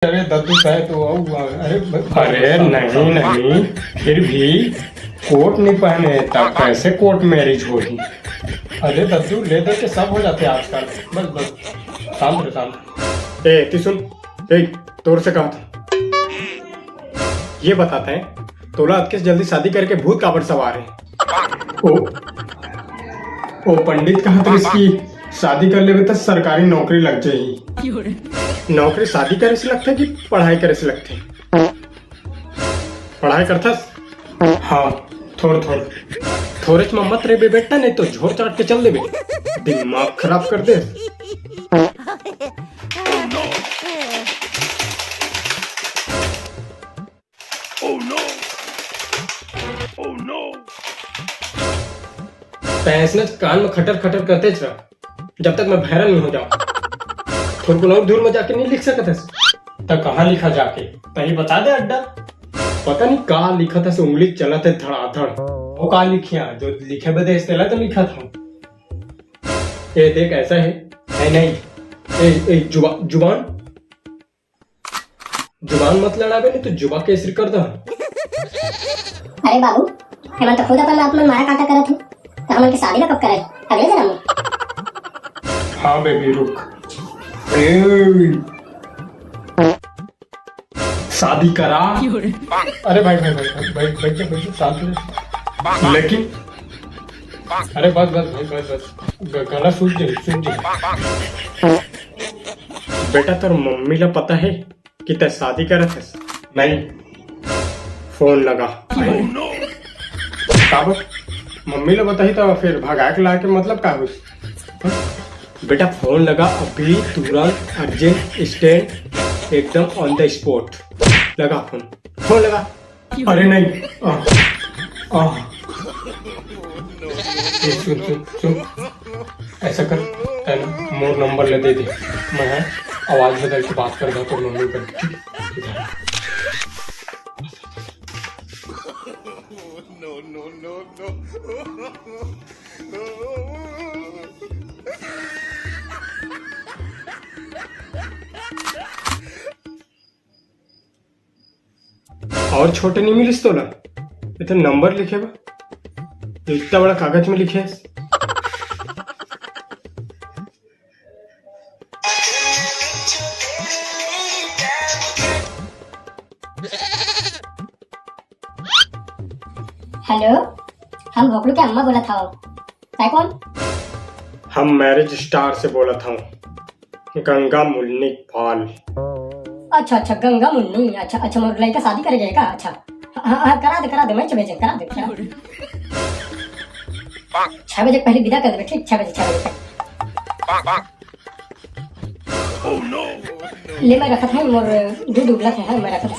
अरे दद्दू साहब तो अरे नहीं नहीं, फिर भी कोट नहीं पहने तब कैसे कोर्ट मैरिज होगी। अरे दद्दू ले दे के सब हो जाते हैं आजकल। बस बस शांत रहो शांत। तू सुन, तोर से कहा था ये बताते हैं तोला किस जल्दी शादी करके भूत काबर सवार है। ओ पंडित कहा तो इसकी शादी कर ले तो सरकारी नौकरी लग जाएगी। नौकरी शादी करे से लगता है कि पढ़ाई करे से लगते है? पढ़ाई करता हाँ थोड़ थोड़े में मत रे बे बेटा, नहीं तो झोर चढ़ के चल देबे, दिमाग खराब कर दे। पैसने कान में खटर खटर करते रह जब तक मैं भैरन नहीं हो जाऊं। थोड़ा को दूर में जाके नहीं लिख सकते तो कहाँ लिखा जाके कहीं बता दे अड्डा। पता नहीं कहा लिखा था, से उंगली चला था धड़ाधड़। वो कहा लिखिया जो लिखे बदे इस्तेला तो लिखा था। ये देख ऐसा है नहीं। जुबान मत लड़ाबे, नहीं तो जुबा केसरी कर दो। अरे बाबू, हम तो खुद अपन आत्मन मारा काटा करत हूँ, तो हमन के शादी कब करे? अगले जन्म में। हाँ बेबी रुक, शादी करा। अरे भाई शांत रहो। लेकिन अरे बस गला सूझ जाए। बेटा तोर मम्मी ला पता है कि ते शादी करत है? नहीं। फोन लगा। काबर मम्मी ला बताही तो फिर भगा के ला के मतलब का हुई? बेटा फोन लगा अभी, तुरंत, अर्जेंट, स्टैंड, एकदम ऑन द स्पॉट लगा। फोन लगा। अरे नहीं सुन ऐसा कर, मोर नंबर ले दे, मैं आवाज बदल के बात कर तो मम्मी कर। और छोटे नहीं मिलिस तो ना, इतना नंबर लिखे बा, इतना बड़ा कागज में लिखे। हेलो, हम भोकलू के अम्मा बोला था। कौन? हम मैरिज स्टार से बोला था, गंगा मुन्नी पाल। अच्छा गंगा मुन्नी। अच्छा मोर लड़का शादी करे जाएगा। अच्छा हाँ करा दे मैं 6 बजे करा दे। 6 बजे पहले विदा कर दे। ठीक 6 बजे ले मैं रखा था मोर दूध उबला था मैं रखा था।